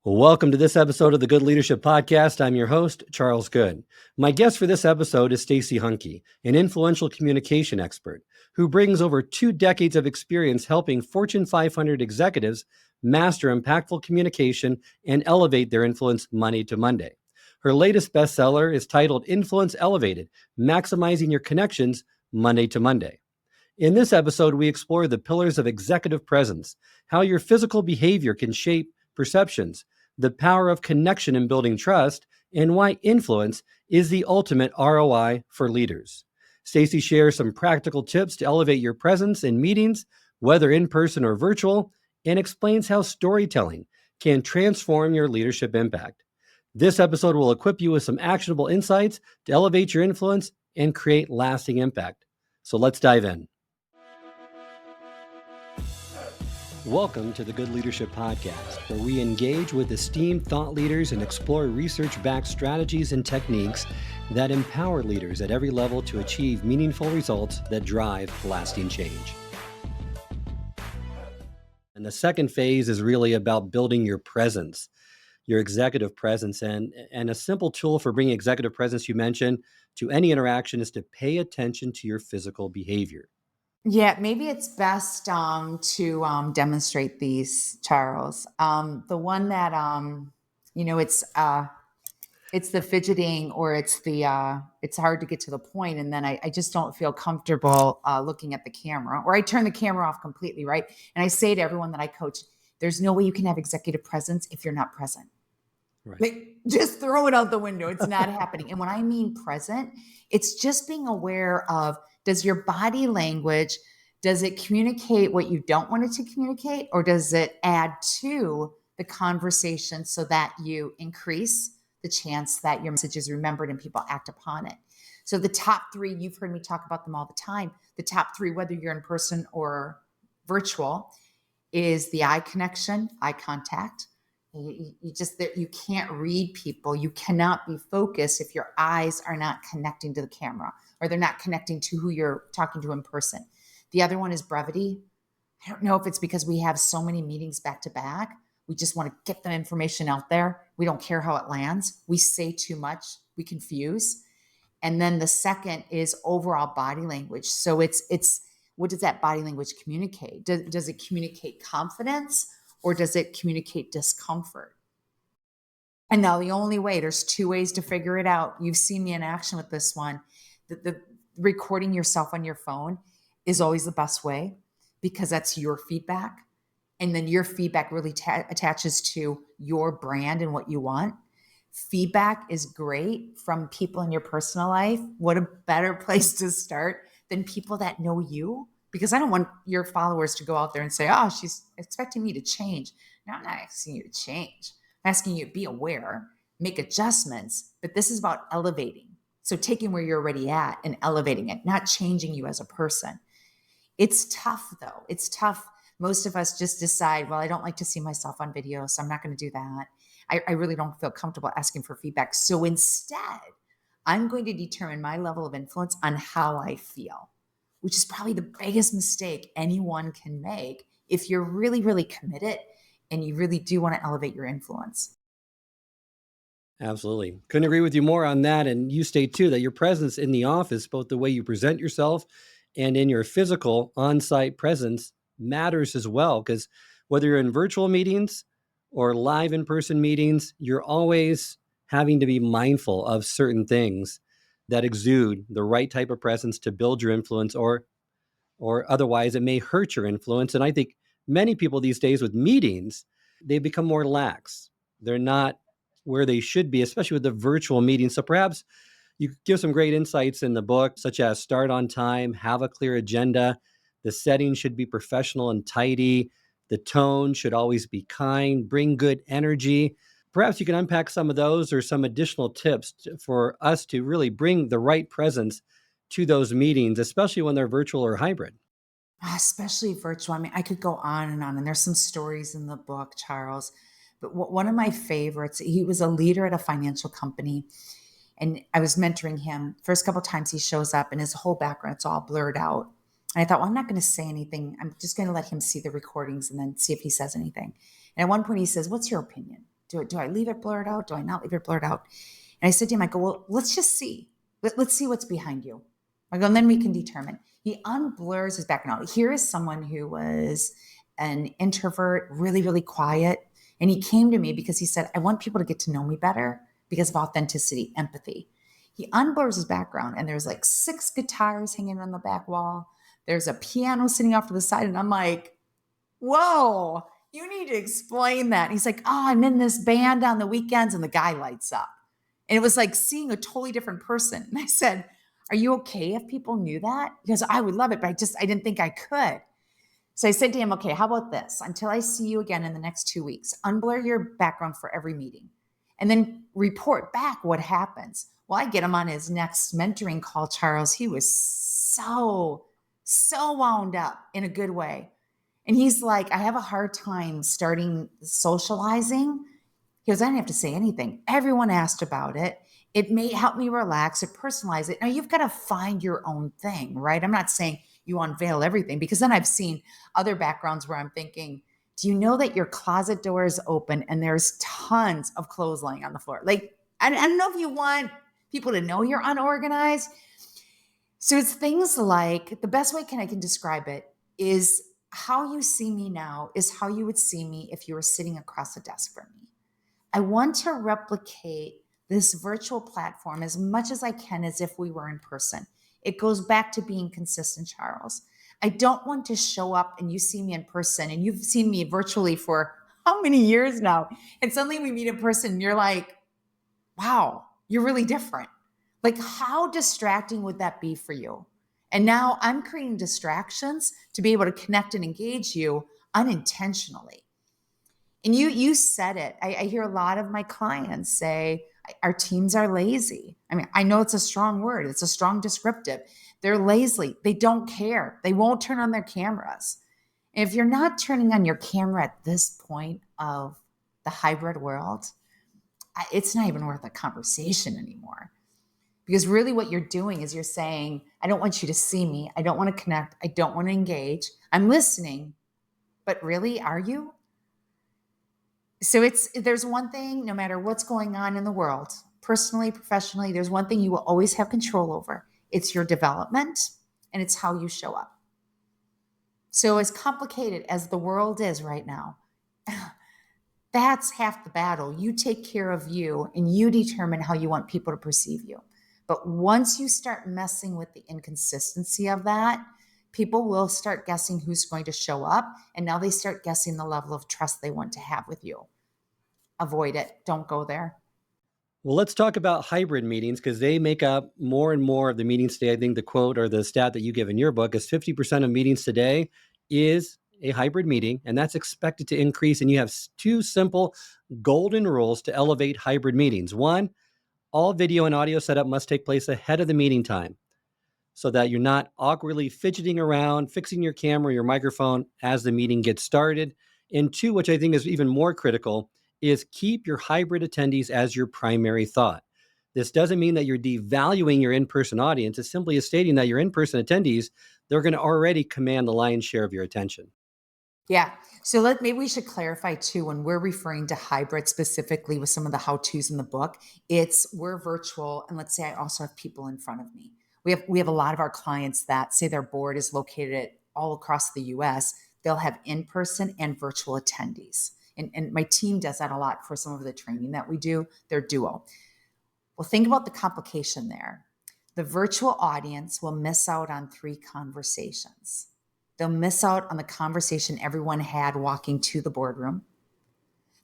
Welcome to this episode of the Good Leadership Podcast. I'm your host, Charles Good. My guest for this episode is Stacey Hanke, an influential communication expert who brings over 2 decades of experience helping Fortune 500 executives master impactful communication and elevate their influence Monday to Monday. Her latest bestseller is titled Influence Elevated, Maximizing Your Connections Monday to Monday. In this episode, we explore the pillars of executive presence, how your physical behavior can shape perceptions, the power of connection in building trust, and why influence is the ultimate ROI for leaders. Stacey shares some practical tips to elevate your presence in meetings, whether in person or virtual, and explains how storytelling can transform your leadership impact. This episode will equip you with some actionable insights to elevate your influence and create lasting impact. So let's dive in. Welcome to the Good Leadership Podcast, where we engage with esteemed thought leaders and explore research-backed strategies and techniques that empower leaders at every level to achieve meaningful results that drive lasting change. And the second phase is really about building your presence, your executive presence. And a simple tool for bringing executive presence you mentioned to any interaction is to pay attention to your physical behavior. Yeah, maybe it's best to demonstrate these, Charles. The one that it's the fidgeting, or it's hard to get to the point, and then I just don't feel comfortable looking at the camera, or I turn the camera off completely, right? And I say to everyone that I coach, there's no way you can have executive presence if you're not present. Right. Like, just throw it out the window. It's not happening. And when I mean present, it's just being aware of, does your body language, does it communicate what you don't want it to communicate, or does it add to the conversation so that you increase the chance that your message is remembered and people act upon it? So the top 3, you've heard me talk about them all the time. The top 3, whether you're in person or virtual, is the eye connection, eye contact. You can't read people. You cannot be focused if your eyes are not connecting to the camera, or they're not connecting to who you're talking to in person. The other one is brevity. I don't know if it's because we have so many meetings back to back. We just want to get the information out there. We don't care how it lands. We say too much. We confuse. And then the second is overall body language. So it's what does that body language communicate? Does it communicate confidence, or does it communicate discomfort? And now the only way, there's 2 ways to figure it out. You've seen me in action with this one. The recording yourself on your phone is always the best way, because that's your feedback. And then your feedback really attaches to your brand and what you want. Feedback is great from people in your personal life. What a better place to start than people that know you, because I don't want your followers to go out there and say, oh, she's expecting me to change. No, I'm not asking you to change. I'm asking you to be aware, make adjustments, but this is about elevating. So taking where you're already at and elevating it, not changing you as a person. It's tough though. It's tough. Most of us just decide, well, I don't like to see myself on video, so I'm not going to do that. I really don't feel comfortable asking for feedback. So instead, I'm going to determine my level of influence on how I feel, which is probably the biggest mistake anyone can make if you're really, really committed and you really do want to elevate your influence. Absolutely. Couldn't agree with you more on that. And you state too that your presence in the office, both the way you present yourself and in your physical on-site presence, matters as well. Because whether you're in virtual meetings or live in-person meetings, you're always having to be mindful of certain things that exude the right type of presence to build your influence, or otherwise it may hurt your influence. And I think many people these days with meetings, they become more lax. They're not where they should be, especially with the virtual meetings. So perhaps you could give some great insights in the book, such as start on time, have a clear agenda. The setting should be professional and tidy. The tone should always be kind, bring good energy. Perhaps you can unpack some of those or some additional tips for us to really bring the right presence to those meetings, especially when they're virtual or hybrid. Especially virtual. I mean, I could go on, and there's some stories in the book, Charles. But one of my favorites, he was a leader at a financial company, and I was mentoring him. First couple of times he shows up, and his whole background, it's all blurred out. And I thought, well, I'm not going to say anything. I'm just going to let him see the recordings and then see if he says anything. And at one point he says, what's your opinion? Do I leave it blurred out? Do I not leave it blurred out? And I said to him, I go, well, let's just see. Let's see what's behind you. I go, and then we can determine. He unblurs his background. Here is someone who was an introvert, really, really quiet. And he came to me because he said, I want people to get to know me better because of authenticity, empathy. He unblurs his background, and there's like 6 guitars hanging on the back wall. There's a piano sitting off to the side. And I'm like, whoa, you need to explain that. And he's like, oh, I'm in this band on the weekends. And the guy lights up. And it was like seeing a totally different person. And I said, are you okay if people knew that? Because I would love it, but I didn't think I could. So I said to him, okay, how about this? Until I see you again in the next 2 weeks, unblur your background for every meeting and then report back what happens. Well, I get him on his next mentoring call, Charles. He was so wound up in a good way. And he's like, I have a hard time starting socializing. He goes, I didn't have to say anything. Everyone asked about it. It may help me relax, it personalize it. Now you've got to find your own thing, right? I'm not saying you unveil everything, because then I've seen other backgrounds where I'm thinking, do you know that your closet door is open and there's tons of clothes laying on the floor? Like, I don't know if you want people to know you're unorganized. So it's things like, the best way I can describe it is, how you see me now is how you would see me if you were sitting across a desk from me. I want to replicate this virtual platform as much as I can as if we were in person. It goes back to being consistent, Charles. I don't want to show up and you see me in person and you've seen me virtually for how many years now? And suddenly we meet in person and you're like, wow, you're really different. Like, how distracting would that be for you? And now I'm creating distractions to be able to connect and engage you unintentionally. And you said it. I hear a lot of my clients say, our teams are lazy. I mean, I know it's a strong word. It's a strong descriptive. They're lazy. They don't care. They won't turn on their cameras. And if you're not turning on your camera at this point of the hybrid world, it's not even worth a conversation anymore. Because really what you're doing is you're saying, I don't want you to see me. I don't want to connect. I don't want to engage. I'm listening. But really, are you? So there's one thing, no matter what's going on in the world, personally, professionally, there's one thing you will always have control over. It's your development, and it's how you show up. So as complicated as the world is right now, that's half the battle. You take care of you, and you determine how you want people to perceive you. But once you start messing with the inconsistency of that, people will start guessing who's going to show up. And now they start guessing the level of trust they want to have with you. Avoid it. Don't go there. Well, let's talk about hybrid meetings, because they make up more and more of the meetings today. I think the quote or the stat that you give in your book is 50% of meetings today is a hybrid meeting, and that's expected to increase. And you have 2 simple golden rules to elevate hybrid meetings. 1, all video and audio setup must take place ahead of the meeting time, so that you're not awkwardly fidgeting around, fixing your camera, your microphone as the meeting gets started. And 2, which I think is even more critical, is keep your hybrid attendees as your primary thought. This doesn't mean that you're devaluing your in-person audience. It simply is stating that your in-person attendees, they're going to already command the lion's share of your attention. Yeah. So maybe we should clarify too, when we're referring to hybrid specifically with some of the how-tos in the book, we're virtual. And let's say I also have people in front of me. We have a lot of our clients that say their board is located all across the US. They'll have in-person and virtual attendees. And my team does that a lot for some of the training that we do. They're duo. Well, think about the complication there. The virtual audience will miss out on 3 conversations. They'll miss out on the conversation everyone had walking to the boardroom.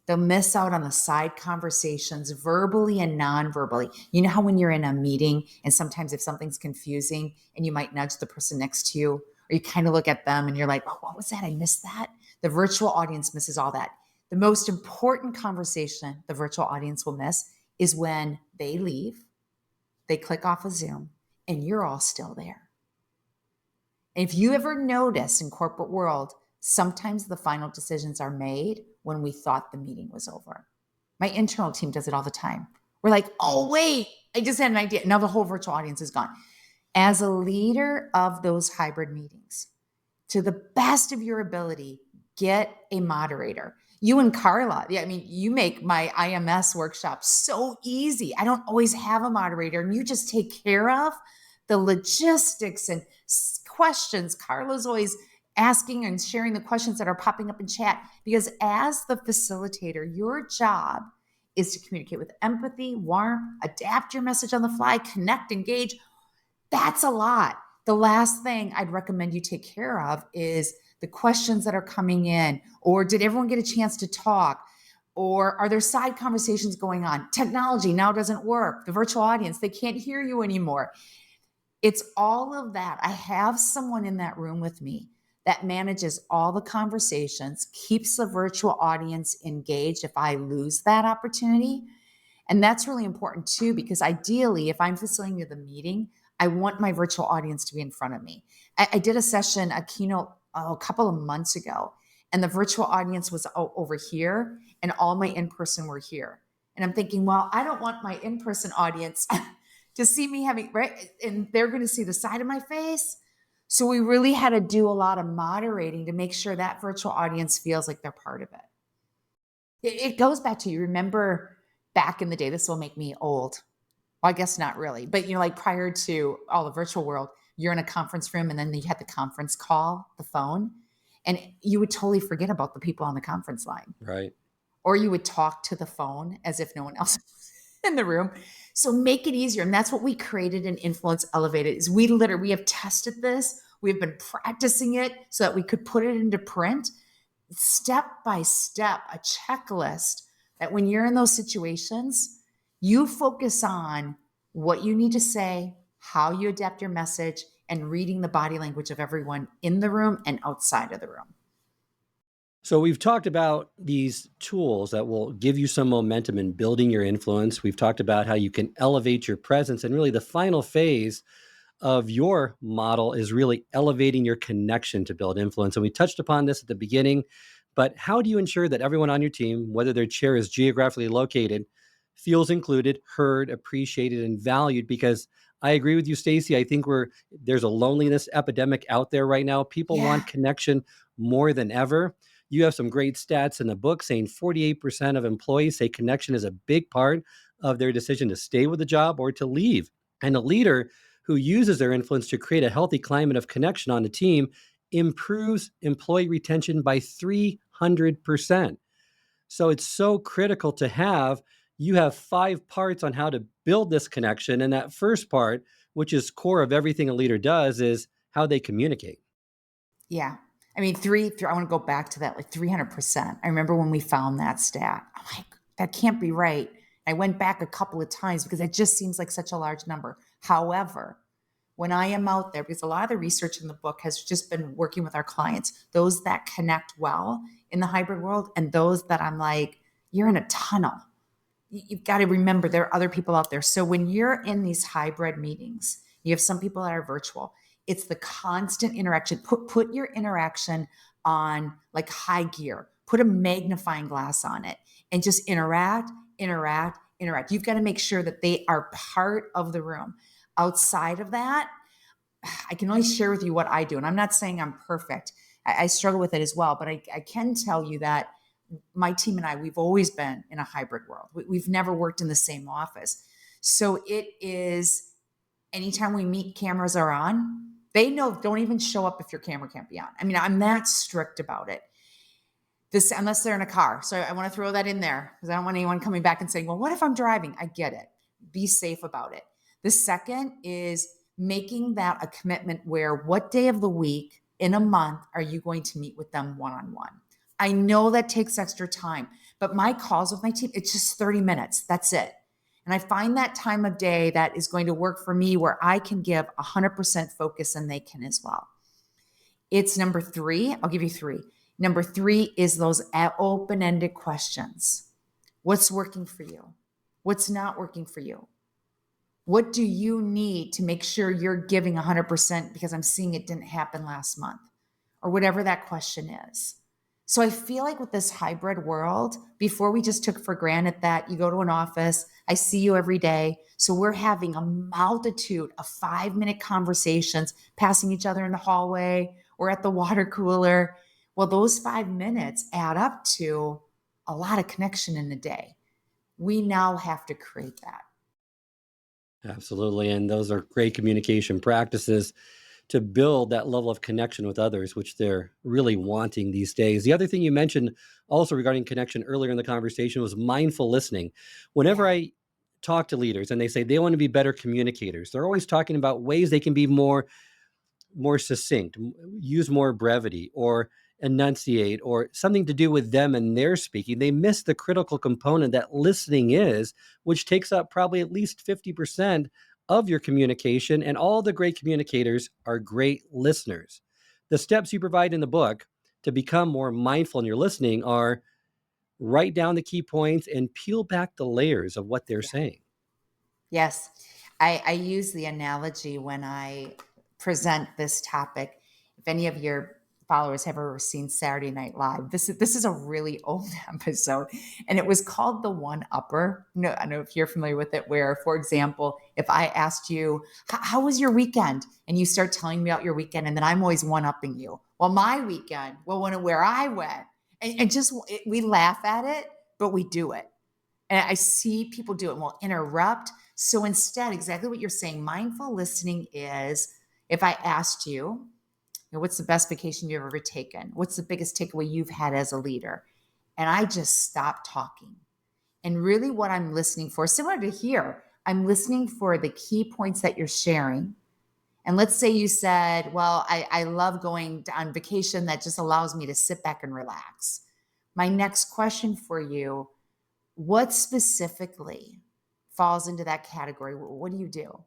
They'll miss out on the side conversations verbally and non-verbally. You know how when you're in a meeting and sometimes if something's confusing and you might nudge the person next to you, or you kind of look at them and you're like, oh, what was that? I missed that. The virtual audience misses all that. The most important conversation the virtual audience will miss is when they leave, they click off of Zoom, and you're all still there. If you ever notice in corporate world, sometimes the final decisions are made when we thought the meeting was over. My internal team does it all the time. We're like, oh, wait, I just had an idea. Now the whole virtual audience is gone. As a leader of those hybrid meetings, to the best of your ability, get a moderator. You and Carla, yeah, I mean, you make my IMS workshop so easy. I don't always have a moderator, and you just take care of the logistics and questions. Carla's always asking and sharing the questions that are popping up in chat, because as the facilitator, your job is to communicate with empathy, warmth, adapt your message on the fly, connect, engage. That's a lot. The last thing I'd recommend you take care of is the questions that are coming in, or did everyone get a chance to talk? Or are there side conversations going on? Technology now doesn't work. The virtual audience, they can't hear you anymore. It's all of that. I have someone in that room with me that manages all the conversations, keeps the virtual audience engaged if I lose that opportunity. And that's really important too, because ideally, if I'm facilitating the meeting, I want my virtual audience to be in front of me. I did a session, a keynote a couple of months ago, and the virtual audience was over here and all my in-person were here. And I'm thinking, well, I don't want my in-person audience to see me having, right? And they're going to see the side of my face. So we really had to do a lot of moderating to make sure that virtual audience feels like they're part of it. It goes back to, you remember back in the day, this will make me old. Well, I guess not really, but like prior to all the virtual world, you're in a conference room and then you had the conference call, the phone, and you would totally forget about the people on the conference line. Right. Or you would talk to the phone as if no one else was in the room. So make it easier. And that's what we created in Influence Elevated is we have tested this. We've been practicing it so that we could put it into print step by step, a checklist that when you're in those situations, you focus on what you need to say, how you adapt your message, and reading the body language of everyone in the room and outside of the room. So we've talked about these tools that will give you some momentum in building your influence. We've talked about how you can elevate your presence, and really the final phase of your model is really elevating your connection to build influence. And we touched upon this at the beginning, but how do you ensure that everyone on your team, whether their chair is geographically located, feels included, heard, appreciated, and valued? Because I agree with you, Stacey. I think there's a loneliness epidemic out there right now. People want connection more than ever. You have some great stats in the book saying 48% of employees say connection is a big part of their decision to stay with the job or to leave. And a leader who uses their influence to create a healthy climate of connection on the team improves employee retention by 300%. So it's so critical to have. You have 5 parts on how to build this connection. And that first part, which is core of everything a leader does, is how they communicate. Yeah. I mean, I want to go back to that, like 300%. I remember when we found that stat. I'm like, that can't be right. I went back a couple of times because it just seems like such a large number. However, when I am out there, because a lot of the research in the book has just been working with our clients, those that connect well in the hybrid world and those that I'm like, you're in a tunnel. You've got to remember there are other people out there. So when you're in these hybrid meetings, you have some people that are virtual. It's the constant interaction. Put your interaction on like high gear. Put a magnifying glass on it and just interact. You've got to make sure that they are part of the room. Outside of that, I can only share with you what I do. And I'm not saying I'm perfect. I struggle with it as well. But I can tell you that my team and I, we've always been in a hybrid world. We've never worked in the same office. So it is, anytime we meet, cameras are on. They know, don't even show up if your camera can't be on. I mean, I'm that strict about it. Unless they're in a car. So I want to throw that in there because I don't want anyone coming back and saying, well, what if I'm driving? I get it. Be safe about it. The second is making that a commitment where what day of the week in a month are you going to meet with them one-on-one? I know that takes extra time, but my calls with my team, it's just 30 minutes. That's it. And I find that time of day that is going to work for me where I can give 100% focus and they can as well. It's number 3. I'll give you 3. Number 3 is those open-ended questions. What's working for you? What's not working for you? What do you need to make sure you're giving 100% because I'm seeing it didn't happen last month? Or whatever that question is. So I feel like with this hybrid world, before we just took for granted that you go to an office, I see you every day. So we're having a multitude of 5-minute conversations, passing each other in the hallway or at the water cooler. Well, those 5 minutes add up to a lot of connection in the day. We now have to create that. Absolutely. And those are great communication practices to build that level of connection with others, which they're really wanting these days. The other thing you mentioned also regarding connection earlier in the conversation was mindful listening. Whenever Yeah. I talk to leaders and they say they want to be better communicators, they're always talking about ways they can be more succinct, use more brevity, or enunciate, or something to do with them and their speaking. They miss the critical component that listening is, which takes up probably at least 50% of your communication. And all the great communicators are great listeners. The steps you provide in the book to become more mindful in your listening are write down the key points and peel back the layers of what they're saying. Yes. I use the analogy when I present this topic. If any of your followers have ever seen Saturday Night Live, this is a really old episode, and it was called The One Upper. No, I don't know if you're familiar with it, where, for example, if I asked you, how was your weekend? And you start telling me about your weekend, and then I'm always one-upping you. Well, my weekend, where I went. And just, we laugh at it, but we do it. And I see people do it and we'll interrupt. So instead, exactly what you're saying, mindful listening is, if I asked you, what's the best vacation you've ever taken? What's the biggest takeaway you've had as a leader? And I just stop talking. And really what I'm listening for, similar to here, I'm listening for the key points that you're sharing. And let's say you said, well, I love going on vacation that just allows me to sit back and relax. My next question for you, what specifically falls into that category? What do you do?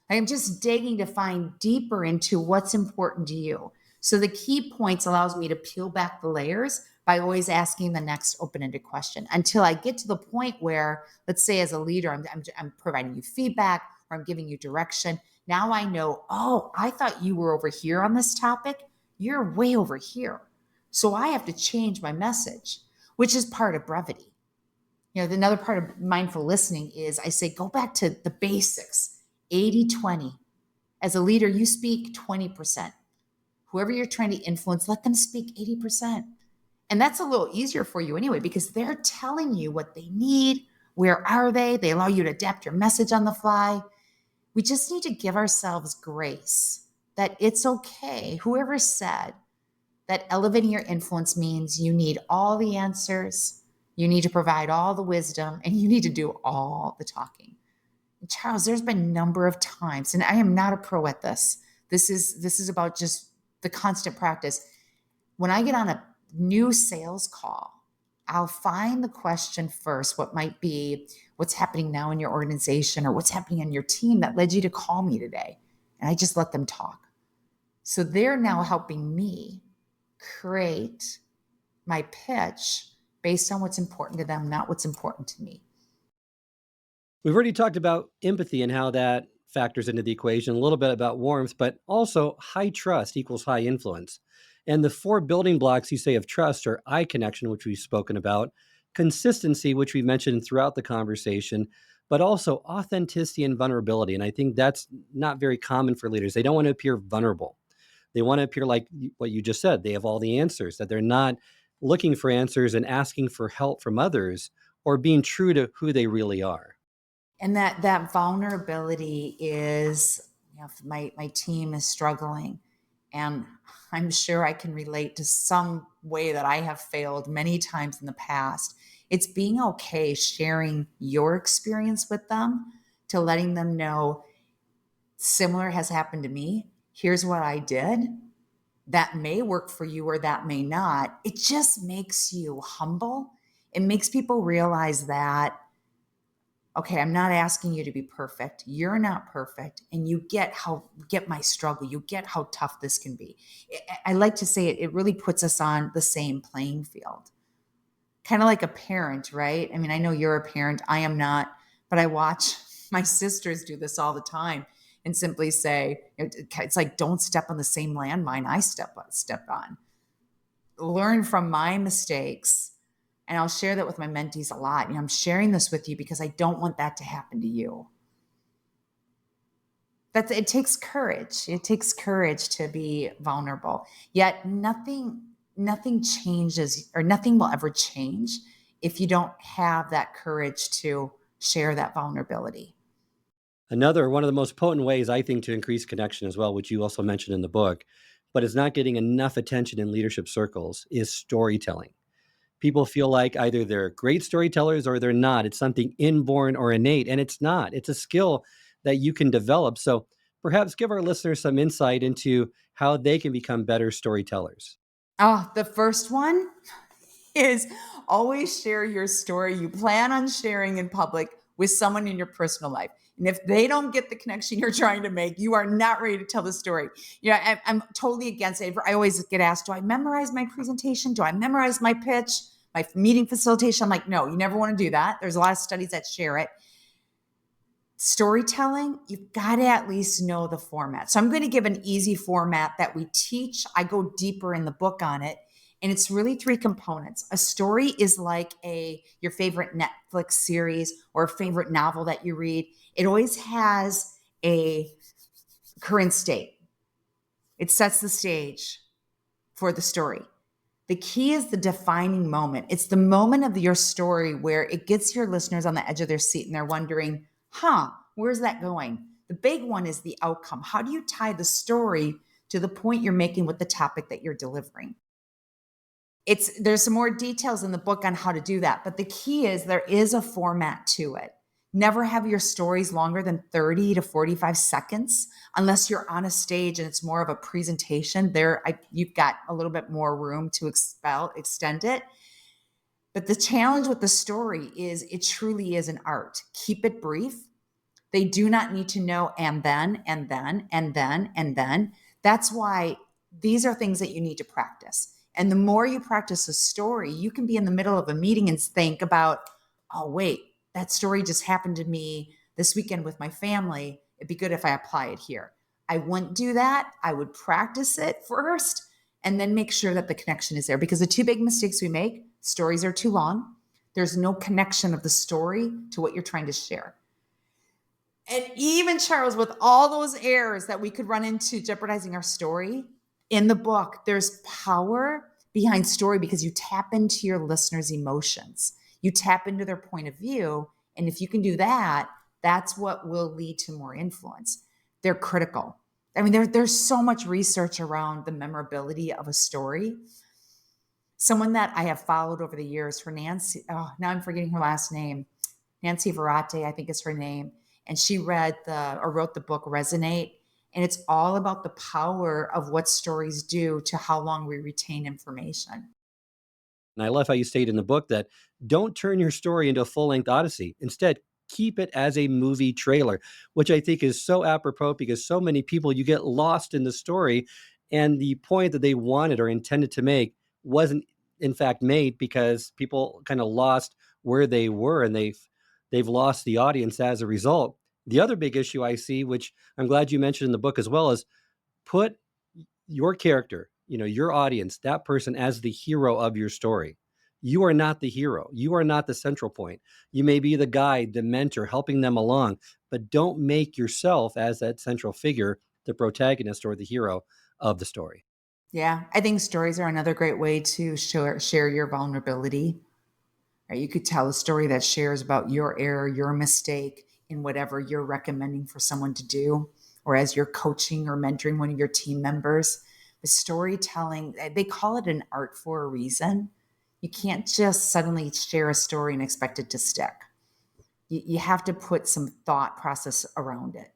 I'm just digging to find deeper into what's important to you. So the key points allows me to peel back the layers by always asking the next open-ended question until I get to the point where, let's say as a leader, I'm providing you feedback or I'm giving you direction. Now I know, oh, I thought you were over here on this topic. You're way over here. So I have to change my message, which is part of brevity. Another part of mindful listening is I say, go back to the basics, 80-20. As a leader, you speak 20%. Whoever you're trying to influence, let them speak 80%. And that's a little easier for you anyway, because they're telling you what they need. Where are they? They allow you to adapt your message on the fly. We just need to give ourselves grace that it's okay. Whoever said that elevating your influence means you need all the answers, you need to provide all the wisdom, and you need to do all the talking. And Charles, there's been a number of times, and I am not a pro at this. This is about just the constant practice. When I get on a new sales call, I'll find the question first, what might be what's happening now in your organization or what's happening in your team that led you to call me today. And I just let them talk. So they're now helping me create my pitch based on what's important to them, not what's important to me. We've already talked about empathy and how that factors into the equation, a little bit about warmth, but also high trust equals high influence. And the four building blocks you say of trust are eye connection, which we've spoken about, consistency, which we mentioned throughout the conversation, but also authenticity and vulnerability. And I think that's not very common for leaders. They don't want to appear vulnerable. They want to appear like what you just said. They have all the answers, that they're not looking for answers and asking for help from others or being true to who they really are. And that vulnerability is, if my team is struggling, and I'm sure I can relate to some way that I have failed many times in the past. It's being okay sharing your experience with them, to letting them know similar has happened to me. Here's what I did. That may work for you or that may not. It just makes you humble. It makes people realize that, okay, I'm not asking you to be perfect. You're not perfect. And you get my struggle. You get how tough this can be. I like to say it really puts us on the same playing field. Kind of like a parent, right? I mean, I know you're a parent. I am not, but I watch my sisters do this all the time and simply say, it's like, don't step on the same landmine I step on. Learn from my mistakes. And I'll share that with my mentees a lot. I'm sharing this with you because I don't want that to happen to you. It takes courage. It takes courage to be vulnerable. Yet nothing changes, or nothing will ever change if you don't have that courage to share that vulnerability. Another one of the most potent ways I think to increase connection as well, which you also mentioned in the book, but is not getting enough attention in leadership circles, is storytelling. People feel like either they're great storytellers or they're not. It's something inborn or innate, and it's not. It's a skill that you can develop. So perhaps give our listeners some insight into how they can become better storytellers. Oh, the first one is always share your story you plan on sharing in public with someone in your personal life. And if they don't get the connection you're trying to make, you are not ready to tell the story. I'm totally against it. I always get asked, do I memorize my presentation? Do I memorize my pitch, my meeting facilitation? I'm like, no, you never want to do that. There's a lot of studies that share it. Storytelling, you've got to at least know the format. So I'm going to give an easy format that we teach. I go deeper in the book on it. And it's really three components. A story is like your favorite Netflix series or a favorite novel that you read. It always has a current state. It sets the stage for the story. The key is the defining moment. It's the moment of your story where it gets your listeners on the edge of their seat and they're wondering, where's that going? The big one is the outcome. How do you tie the story to the point you're making with the topic that you're delivering? There's some more details in the book on how to do that, but the key is there is a format to it. Never have your stories longer than 30 to 45 seconds, unless you're on a stage and it's more of a presentation. You've got a little bit more room to extend it. But the challenge with the story is it truly is an art. Keep it brief. They do not need to know and then, and then, and then, and then. That's why these are things that you need to practice. And the more you practice a story, you can be in the middle of a meeting and think about, oh, wait, that story just happened to me this weekend with my family. It'd be good if I apply it here. I wouldn't do that. I would practice it first and then make sure that the connection is there. Because the two big mistakes we make, stories are too long. There's no connection of the story to what you're trying to share. And even, Charles, with all those errors that we could run into jeopardizing our story, in the book, there's power behind story because you tap into your listeners' emotions. You tap into their point of view. And if you can do that, that's what will lead to more influence. They're critical. I mean, there's so much research around the memorability of a story. Someone that I have followed over the years, her Nancy, now I'm forgetting her last name. Nancy Verate, I think is her name. And she wrote the book Resonate. And it's all about the power of what stories do to how long we retain information. And I love how you state in the book that don't turn your story into a full-length odyssey. Instead, keep it as a movie trailer, which I think is so apropos because so many people, you get lost in the story and the point that they wanted or intended to make wasn't in fact made because people kind of lost where they were and they've lost the audience as a result. The other big issue I see, which I'm glad you mentioned in the book as well, is put your character, your audience, that person as the hero of your story. You are not the hero. You are not the central point. You may be the guide, the mentor, helping them along, but don't make yourself as that central figure, the protagonist or the hero of the story. Yeah, I think stories are another great way to share your vulnerability. Right? You could tell a story that shares about your error, your mistake in whatever you're recommending for someone to do, or as you're coaching or mentoring one of your team members. The storytelling, they call it an art for a reason. You can't just suddenly share a story and expect it to stick. You have to put some thought process around it.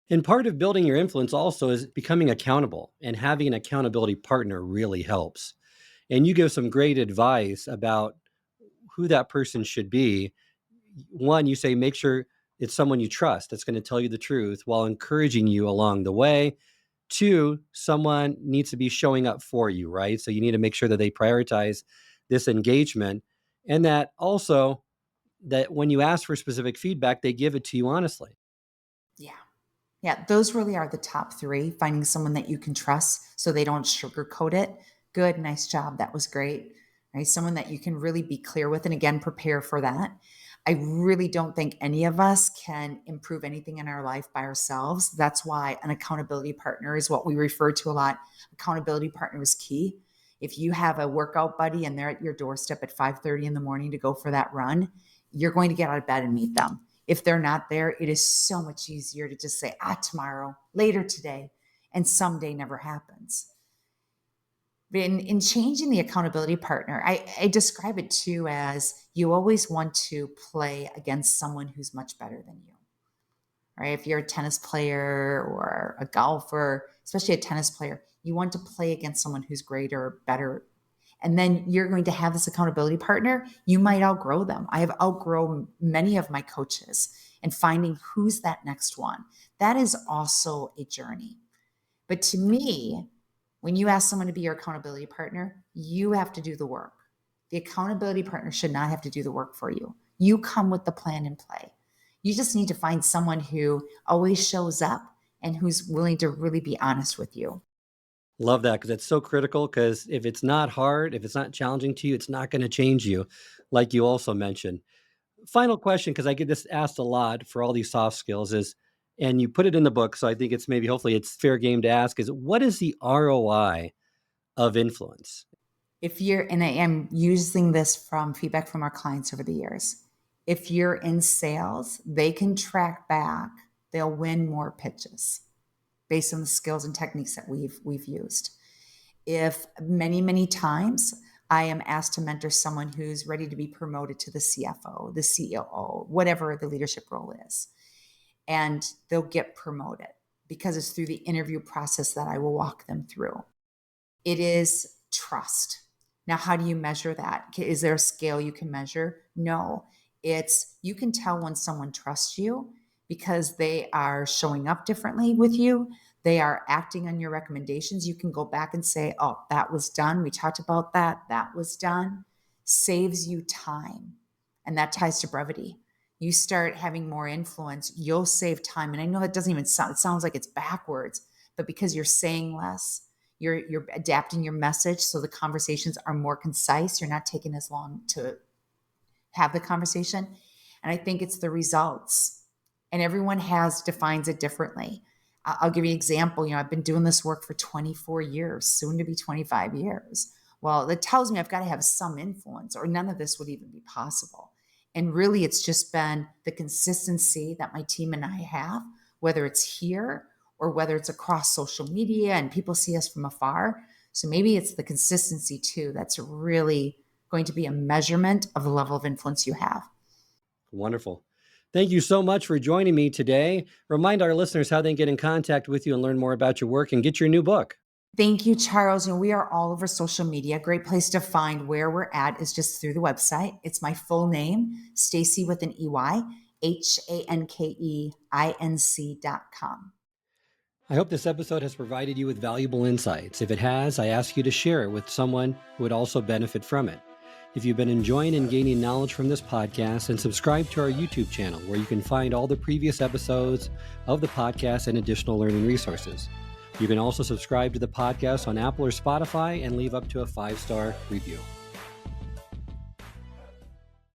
And part of building your influence also is becoming accountable, and having an accountability partner really helps. And you give some great advice about who that person should be. One, you say make sure it's someone you trust that's going to tell you the truth while encouraging you along the way. Two, someone needs to be showing up for you, right? So you need to make sure that they prioritize this engagement, and that also that when you ask for specific feedback, they give it to you honestly. Yeah. Yeah, those really are the top three. Finding someone that you can trust so they don't sugarcoat it. Good, nice job. That was great. Right? Someone that you can really be clear with and again, prepare for that. I really don't think any of us can improve anything in our life by ourselves. That's why an accountability partner is what we refer to a lot. Accountability partner is key. If you have a workout buddy and they're at your doorstep at 5:30 in the morning to go for that run, you're going to get out of bed and meet them. If they're not there, it is so much easier to just say, tomorrow, later today, and someday never happens. But in changing the accountability partner, I describe it too as you always want to play against someone who's much better than you, right? If you're a tennis player or a golfer, especially a tennis player, you want to play against someone who's greater or better. And then you're going to have this accountability partner. You might outgrow them. I have outgrown many of my coaches, and finding who's that next one. That is also a journey. But to me, when you ask someone to be your accountability partner, you have to do the work. The accountability partner should not have to do the work for you. You come with the plan and play. You just need to find someone who always shows up and who's willing to really be honest with you. Love that, because it's so critical, because if it's not hard, if it's not challenging to you, it's not going to change you, like you also mentioned. Final question, because I get this asked a lot for all these soft skills is, and you put it in the book, so I think it's maybe hopefully it's fair game to ask, is what is the ROI of influence? If you're, and I am using this from feedback from our clients over the years, if you're in sales, they can track back, they'll win more pitches based on the skills and techniques that we've used. If many times I am asked to mentor someone who's ready to be promoted to the CFO, the COO, whatever the leadership role is, and they'll get promoted because it's through the interview process that I will walk them through. It is trust. Now, how do you measure that? Is there a scale you can measure? No, it's you can tell when someone trusts you because they are showing up differently with you. They are acting on your recommendations. You can go back and say, oh, that was done. We talked about that. That was done. Saves you time. And that ties to brevity. You start having more influence, you'll save time. And I know that doesn't even sound, it sounds like it's backwards, but because you're saying less, you're adapting your message so the conversations are more concise. You're not taking as long to have the conversation. And I think it's the results. And everyone defines it differently. I'll give you an example. I've been doing this work for 24 years, soon to be 25 years. Well, that tells me I've got to have some influence, or none of this would even be possible. And really, it's just been the consistency that my team and I have, whether it's here or whether it's across social media and people see us from afar. So maybe it's the consistency too that's really going to be a measurement of the level of influence you have. Wonderful. Thank you so much for joining me today. Remind our listeners how they can get in contact with you and learn more about your work and get your new book. Thank you, Charles. We are all over social media. Great place to find where we're at is just through the website. It's my full name, Stacey with an EY, HANKEINC.com. I hope this episode has provided you with valuable insights. If it has, I ask you to share it with someone who would also benefit from it. If you've been enjoying and gaining knowledge from this podcast, then subscribe to our YouTube channel, where you can find all the previous episodes of the podcast and additional learning resources. You can also subscribe to the podcast on Apple or Spotify and leave up to a 5-star review.